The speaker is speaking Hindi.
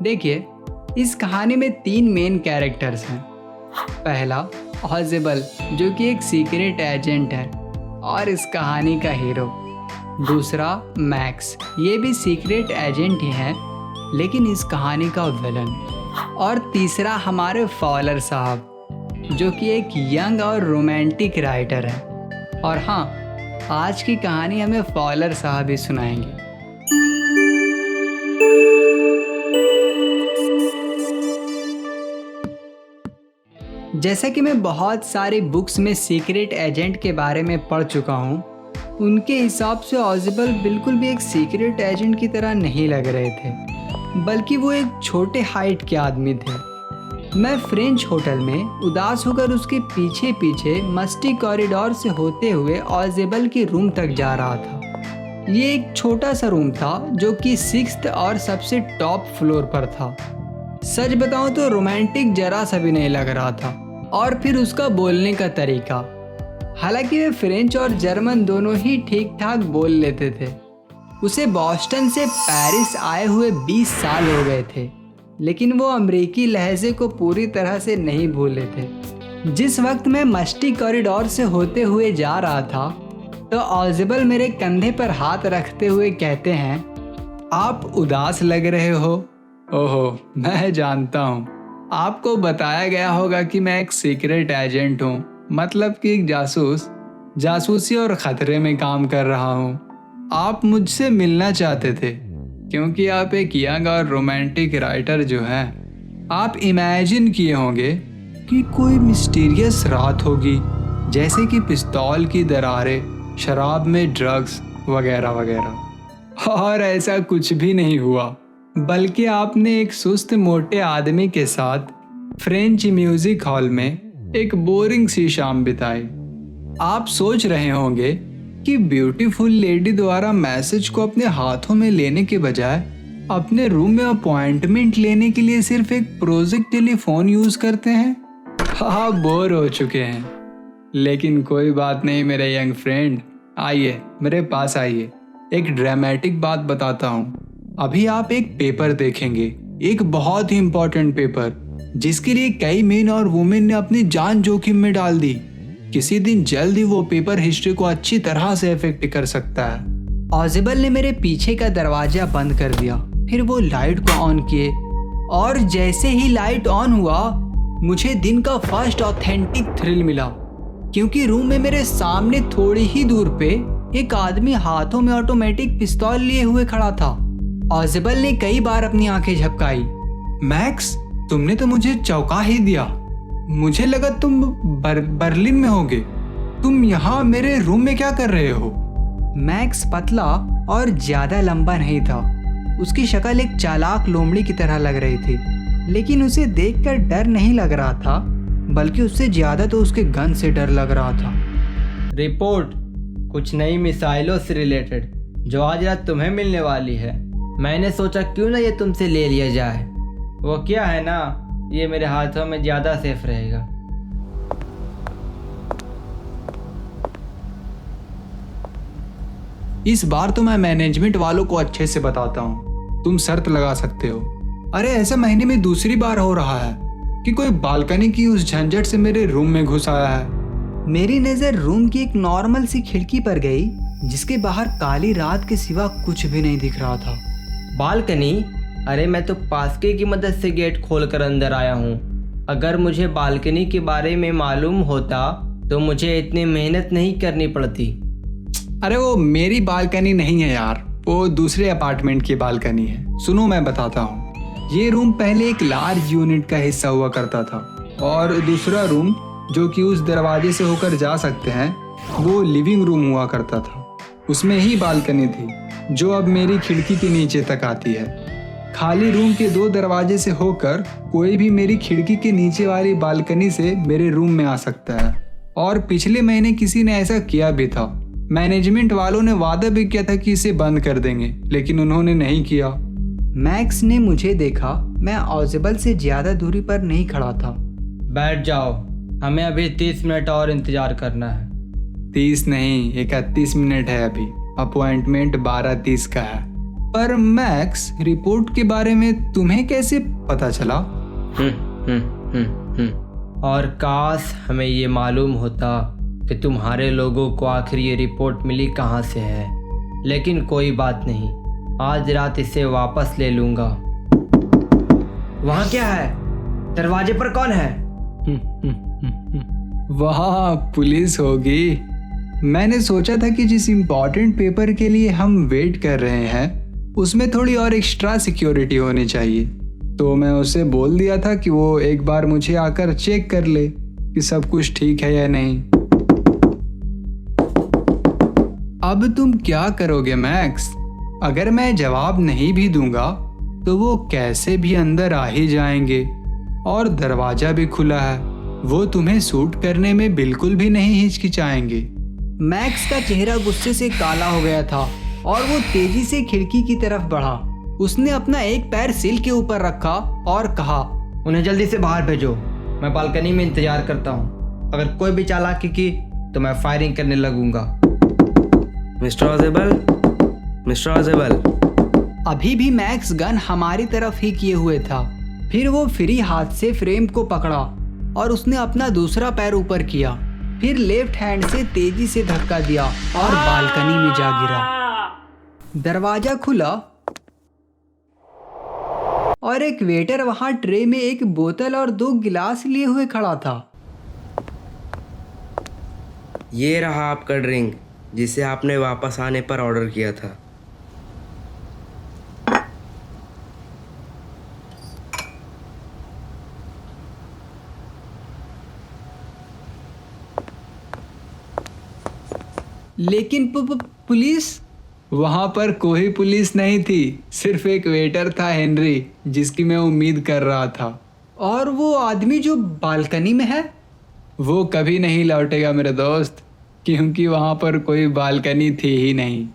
देखिए, इस कहानी में 3 मेन कैरेक्टर्स हैं। पहला ऑजिबल, जो कि एक सीक्रेट एजेंट है और इस कहानी का हीरो। दूसरा मैक्स, ये भी सीक्रेट एजेंट ही है लेकिन इस कहानी का विलन। और तीसरा हमारे फॉलर साहब, जो कि एक यंग और रोमांटिक राइटर है। और हाँ, आज की कहानी हमें फॉलर साहब ही सुनाएंगे। जैसा कि मैं बहुत सारी बुक्स में सीक्रेट एजेंट के बारे में पढ़ चुका हूँ, उनके हिसाब से ऑजिबल बिल्कुल भी एक सीक्रेट एजेंट की तरह नहीं लग रहे थे, बल्कि वो एक छोटे हाइट के आदमी थे। मैं फ्रेंच होटल में उदास होकर उसके पीछे पीछे मस्टी कॉरिडोर से होते हुए ऑजिबल के रूम तक जा रहा था। ये एक छोटा सा रूम था जो कि 6th और सबसे टॉप फ्लोर पर था। सच बताऊं तो रोमांटिक जरा सा भी नहीं लग रहा था। और फिर उसका बोलने का तरीका, हालांकि वे फ्रेंच और जर्मन दोनों ही ठीक ठाक बोल लेते थे। उसे बॉस्टन से पेरिस आए हुए 20 साल हो गए थे, लेकिन वो अमेरिकी लहजे को पूरी तरह से नहीं भूले थे। जिस वक्त मैं मस्टी कॉरिडोर से होते हुए जा रहा था तो ऑजिबल मेरे कंधे पर हाथ रखते हुए कहते हैं, आप उदास लग रहे हो। ओहो, मैं जानता हूँ, आपको बताया गया होगा कि मैं एक सीक्रेट एजेंट हूँ, मतलब कि एक जासूसी और खतरे में काम कर रहा हूँ। आप मुझसे मिलना चाहते थे क्योंकि आप एक यंग और रोमांटिक राइटर जो हैं। आप इमेजिन किए होंगे कि कोई मिस्टीरियस रात होगी, जैसे कि पिस्तौल की दरारें, शराब में ड्रग्स वगैरह वगैरह। और ऐसा कुछ भी नहीं हुआ, बल्कि आपने एक सुस्त मोटे आदमी के साथ फ्रेंच म्यूजिक हॉल में एक बोरिंग सी शाम बिताई। आप सोच रहे होंगे कि ब्यूटीफुल लेडी द्वारा मैसेज को अपने हाथों में लेने के बजाय अपने रूम में अपॉइंटमेंट लेने के लिए सिर्फ एक प्रोजेक्ट टेलीफोन यूज करते हैं। आप बोर हो चुके हैं, लेकिन कोई बात नहीं मेरे यंग फ्रेंड, आइए मेरे पास आइए। एक ड्रामेटिक बात बताता हूँ। अभी आप एक पेपर देखेंगे, एक बहुत ही इंपॉर्टेंट पेपर, जिसके लिए कई मेन और वुमेन ने अपनी जान जोखिम में डाल दी। किसी दिन जल्द ही वो पेपर हिस्ट्री को अच्छी तरह से इफेक्ट कर सकता है। ऑजिबल ने मेरे पीछे का दरवाजा बंद कर दिया, फिर वो लाइट को ऑन किए और जैसे ही लाइट ऑन हुआ मुझे दिन का फर्स्ट ऑथेंटिक थ्रिल मिला, क्योंकि रूम में मेरे सामने थोड़ी ही दूर पे एक आदमी हाथों में ऑटोमेटिक पिस्तौल लिए हुए खड़ा था। ऑजिबल ने कई बार अपनी आंखें झपकाई। मैक्स, तुमने तो मुझे चौंका ही दिया। मुझे लगा तुम बर्लिन में होगे। तुम यहाँ मेरे रूम में क्या कर रहे हो? मैक्स पतला और ज्यादा लंबा नहीं था। उसकी शक्ल एक चालाक लोमड़ी की तरह लग रही थी, लेकिन उसे देखकर डर नहीं लग रहा था, बल्कि उससे ज्यादा तो उसके गन से डर लग रहा था। रिपोर्ट, कुछ नई मिसाइलों से रिलेटेड जो आज रात तुम्हें मिलने वाली है। मैंने सोचा क्यों ना ये तुमसे ले लिया जाए। वो क्या है ना, ये मेरे हाथों में ज़्यादा सेफ रहेगा। इस बार तो मैं मैनेजमेंट वालों को अच्छे से बताता हूँ, तुम शर्त लगा सकते हो। अरे ऐसा महीने में दूसरी बार हो रहा है कि कोई बालकनी की उस झंझट से मेरे रूम में घुस आया है। मेरी नज़र रूम की एक नॉर्मल सी खिड़की पर गई, जिसके बाहर काली रात के सिवा कुछ भी नहीं दिख रहा था। बालकनी? अरे मैं तो पास्के की मदद से गेट खोलकर अंदर आया हूँ। अगर मुझे बालकनी के बारे में मालूम होता तो मुझे इतनी मेहनत नहीं करनी पड़ती। अरे वो मेरी बालकनी नहीं है यार, वो दूसरे अपार्टमेंट की बालकनी है। सुनो मैं बताता हूँ। ये रूम पहले एक लार्ज यूनिट का हिस्सा हुआ करता था, और दूसरा रूम जो कि उस दरवाजे से होकर जा सकते हैं, वो लिविंग रूम हुआ करता था। उसमें ही बालकनी थी जो अब मेरी खिड़की के नीचे तक आती है। खाली रूम के 2 दरवाजे से होकर कोई भी मेरी खिड़की के नीचे वाली बालकनी से मेरे रूम में आ सकता है। और पिछले महीने किसी ने ऐसा किया भी था। मैनेजमेंट वालों ने वादा भी किया था कि इसे बंद कर देंगे, लेकिन उन्होंने नहीं किया। मैक्स ने मुझे देखा, मैं ऑजिबल से ज्यादा दूरी पर नहीं खड़ा था। बैठ जाओ, हमें अभी 30 मिनट और इंतजार करना है। 30 नहीं, 31 मिनट है अभी। अपॉइंटमेंट 12:30 का है। पर मैक्स, रिपोर्ट के बारे में तुम्हें कैसे पता चला? और काश हमें ये मालूम होता कि तुम्हारे लोगों को आखिर ये रिपोर्ट मिली कहाँ से है, लेकिन कोई बात नहीं, आज रात इसे वापस ले लूँगा। वहाँ क्या है? दरवाजे पर कौन है? वहाँ पुलिस होगी। मैंने सोचा था कि जिस इम्पोर्टेंट पेपर के लिए हम वेट कर रहे हैं उसमें थोड़ी और एक्स्ट्रा सिक्योरिटी होनी चाहिए, तो मैं उसे बोल दिया था कि वो एक बार मुझे आकर चेक कर ले कि सब कुछ ठीक है या नहीं। अब तुम क्या करोगे मैक्स? अगर मैं जवाब नहीं भी दूंगा तो वो कैसे भी अंदर आ ही जाएंगे और दरवाजा भी खुला है, वो तुम्हें शूट करने में बिल्कुल भी नहीं हिचकिचाएंगे। मैक्स का चेहरा गुस्से से काला हो गया था और वो तेजी से खिड़की की तरफ बढ़ा। उसने अपना एक पैर सिल के ऊपर रखा और कहा, उन्हें जल्दी से बाहर भेजो, मैं बालकनी में इंतजार करता हूँ। अगर कोई भी चालाकी की तो मैं फायरिंग करने लगूंगा। मिस्टर ऑजेबल। अभी भी मैक्स गन हमारी तरफ ही किए हुए था। फिर वो फ्री हाथ से फ्रेम को पकड़ा और उसने अपना दूसरा पैर ऊपर किया, फिर लेफ्ट हैंड से तेजी से धक्का दिया और बालकनी में जा गिरा। दरवाजा खुला और एक वेटर वहां ट्रे में एक बोतल और 2 गिलास लिए हुए खड़ा था। ये रहा आपका ड्रिंक जिसे आपने वापस आने पर ऑर्डर किया था। लेकिन पुलिस? वहां पर कोई पुलिस नहीं थी, सिर्फ एक वेटर था हेनरी, जिसकी मैं उम्मीद कर रहा था। और वो आदमी जो बालकनी में है? वो कभी नहीं लौटेगा मेरे दोस्त, क्योंकि वहां पर कोई बालकनी थी ही नहीं।